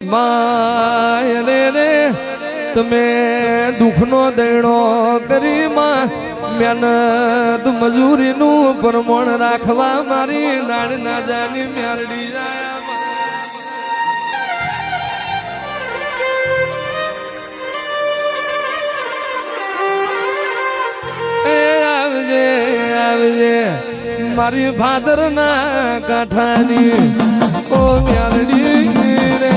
my રે તમે દુઃખનો દૈણો કરી માં મહેનત મજૂરીનું પ્રમાણ રાખવા મારી નાળ ના જાની મ્યારડી આવજે આવજે મારી ભાદર ના કાંઠાની ઓ મ્યારડી રે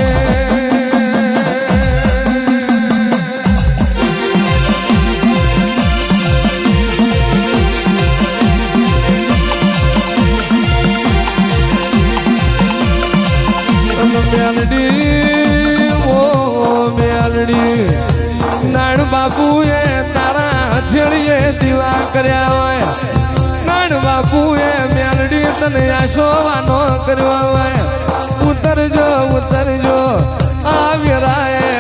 નાણ બાપુએ તારા હથેળીએ દીવા કર્યા હોય નાણ બાપુએ મેલડી તને આશોવાનો કર્યો હોય ઉતરજો ઉતરજો આ વેરાએ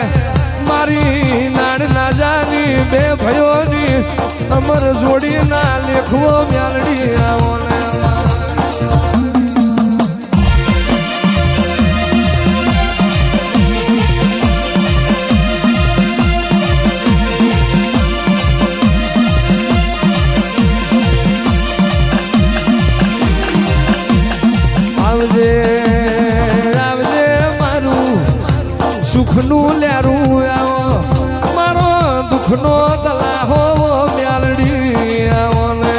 મારી નાણ ના જાની બે ભયોની અમર જોડી ના લેખવો મેલડી આવો ને સુખનું લ્યારું આવો મારો દુઃખનો દલાહો મ્યાલડી આવો ને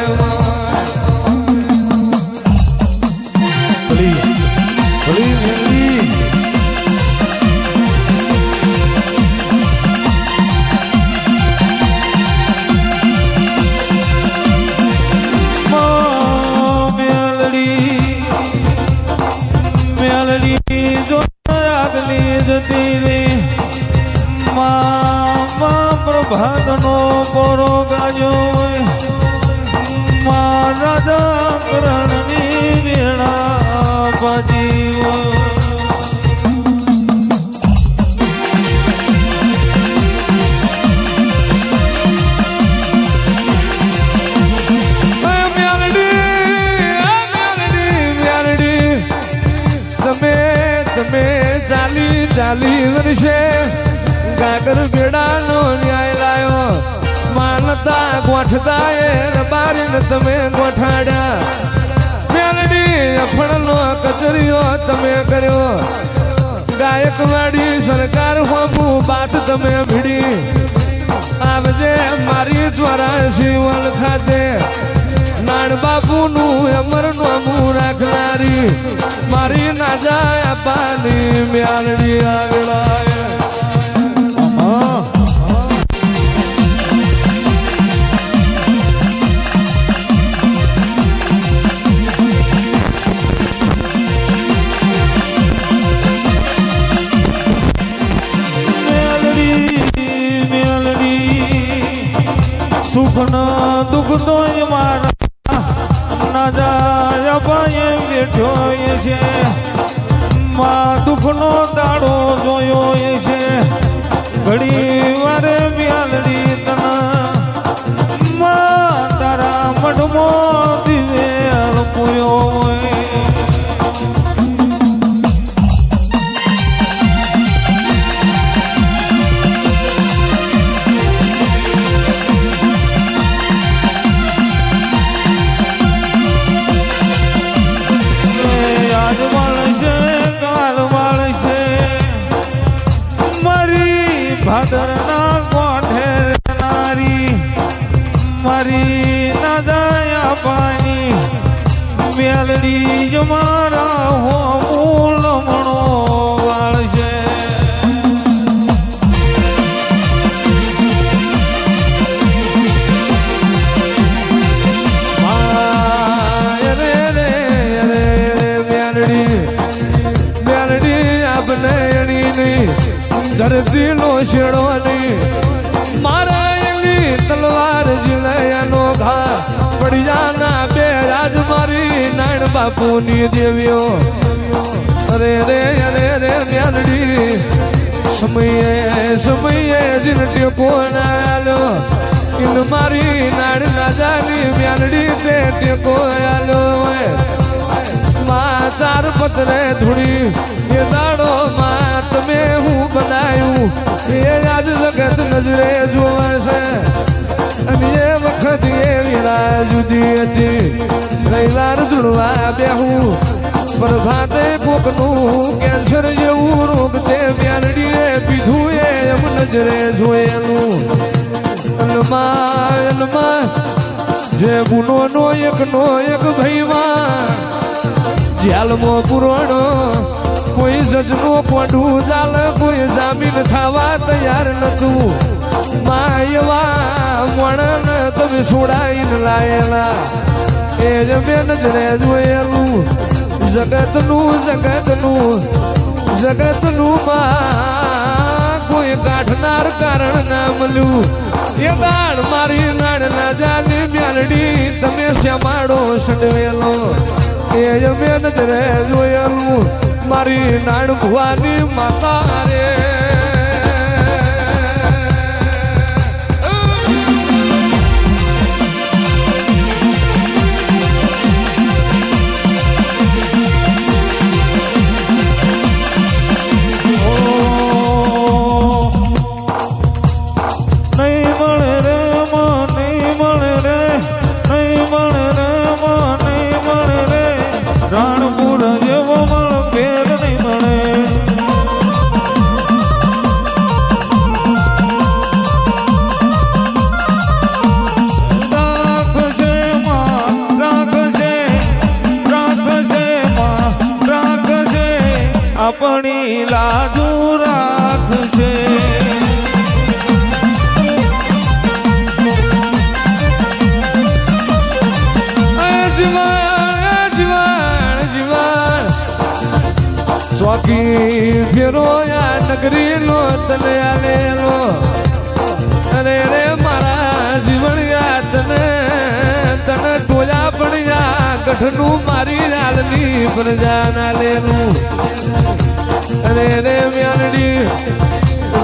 ભાગનો પોરો ગાયો રાજા કરણની વેળા બાજીઓ તમે ચાલી વર્ષે ગાગર બેડાનો ન્યાય લાયો માનતા ગોઠતા એ બારીને તમે ગોઠાડ્યા મેલડી અફણનો કચરિયો તમે કર્યો ગાયકવાડી સરકાર હોમું બાત તમે ભીડી આવજે મારી દ્વારા શિવલ ખાતે નાણ બાપુનું અમર નોમું રાખનારી મારી ના જાય પાની મ્યાલડી આગળ સુખના દુઃખ તો મારા ના જાય ભાઈ બેઠો છે માં દુઃખનો દાડો જોયો છે ઘડી વારે મ્યાલડી તના માં તારા મઢમો દિવે અર્પયો ભાદરના કોઠે નારી મારી ના દયા પાની મેલડી જ મારા હો મૂલમણો વાળશે મેલડી આપને એની ધરતી નો શેડો ની મારા એની તલવાર જીણ્યાનો ઘા પડી જાના બે રાજ મારી નાણ બાપુની દેવીઓ અરે રે મ્યાલડી સમયે જીન ટેકો ના આલો ઇન મારી નાણ ના જાની મ્યાલડી તે ટેકો આલો માં ચાર પતરે ધૂળી એ દાડો માં તમે બનાવ્યું એ આજ જગત નજરે જોવે છે અને એ વખત એવી રાહ જુદી હતી રવિવાર જોડવા બેહું પ્રભાતે કોકનું કેન્સર જેવું રોગ તે મ્યાલડીએ પીધું એમ નજરે જોયેલું અનમાં જે ગુનો એકનો એક ભાઈમાં જેલમાં પુરાણો કોઈ જજનો કોઢું ચાલ કોઈ જામીન થવા તૈયાર નતું માં એવા મણન તમે છોડાઈને લાયેલા એ જ મેં નજરે જોયેલું જગતનું માં કોઈ કાઢનાર કારણ ના મળ્યું એ દાડ મારી નાડ ના જાની મ્યાલડી તમે શ્યામાડો સંડવેલો એ મેં નજરે જોયેલું મારી નાડ ભુવાની માતા રે રાણપુર જેવો મળ ફેર નહીં મળે રાખજે માં રાખજે આપણી લાજુ રાખજે ચોકી ફેરો યા નગરી લો તને આલેલો અરે રે મારા જીવન યા તને ટોયા પણ યા ગઢનું મારી લાલની પ્રજા ના લેલું અરે રે મ્યાલડી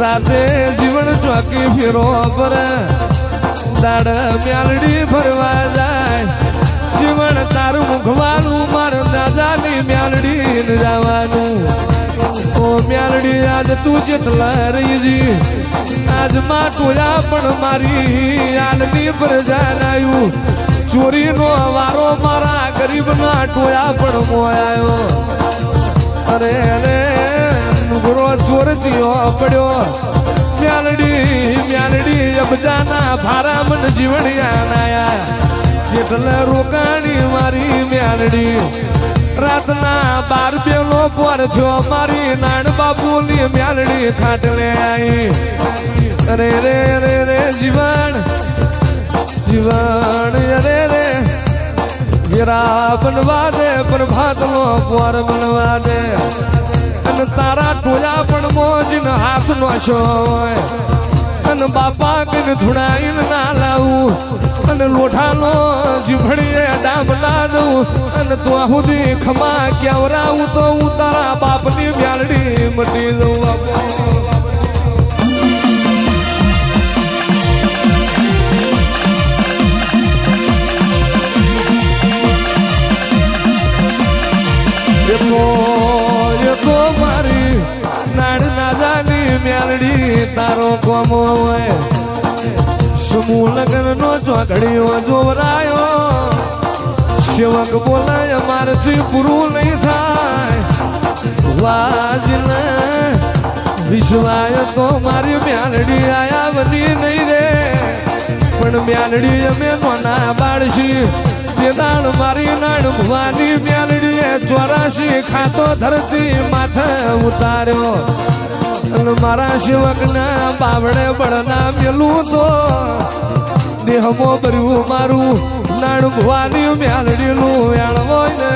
રાતે જીવન ચોકી ફેરો પર દાડ મ્યાલડી ફરવા જાય જીવન તારું મુખવાનું મારું દાદાની મ્યાલડી જવાનું ઓ મ્યાલડી આજ તું જેટલા રહી જી આજ માં ટોયા પણ મારી આલની પ્રજા નાયું ચોરીનો વારો મારા ગરીબના ટોયા પણ મોયાયો અરે રે નુગરો ચોર જીવો પડ્યો મ્યાલડી અબજાના ભારા મન જીવણિયા નાયા જેટલે રોકાણી મારી મ્યાલડી રાતના 12 બેનો પર થયો મારી નાણ બાપુની મ્યાલડી ખાટલે આવી અરે રે રે રે જીવન અરે રે વીરા બનવા દે પ્રભાતનો પોર બનવા દે અને તારા ટોયા પણ મોજીન હાથનો છો હોય અને બાપા કઈને ધુણાઈને ના લાવું અને લોઠાનો જીભડીએ ડામ ના દઉં અને તો સુધી ખમા કેવરાવું તો હું તારા બાપની મ્યાલડી મટી દઉં તો મારી નાડ નાદાની મ્યાલડી તારો કોમો હોય સમૂહ લગ્ન નો ચોઘડીઓ જોવરાયો સેવક બોલાય મારથી પૂરું નહીં થાય વાજને વિશ્વાય તો મારી મ્યાલડી આયા બધી નહીં રે પણ મ્યાલડી અમે નોના બાળશી દાણ મારી નાડ ભવાની મ્યાલડીએ 84 ખાતો ધરતી માથે ઉતાર્યો અને મારા સેવકના બાવડે બળના મેલું તો દેહમાં ભર્યું મારું નાડ ભવાની મ્યાલડીનું વેણ હોય ને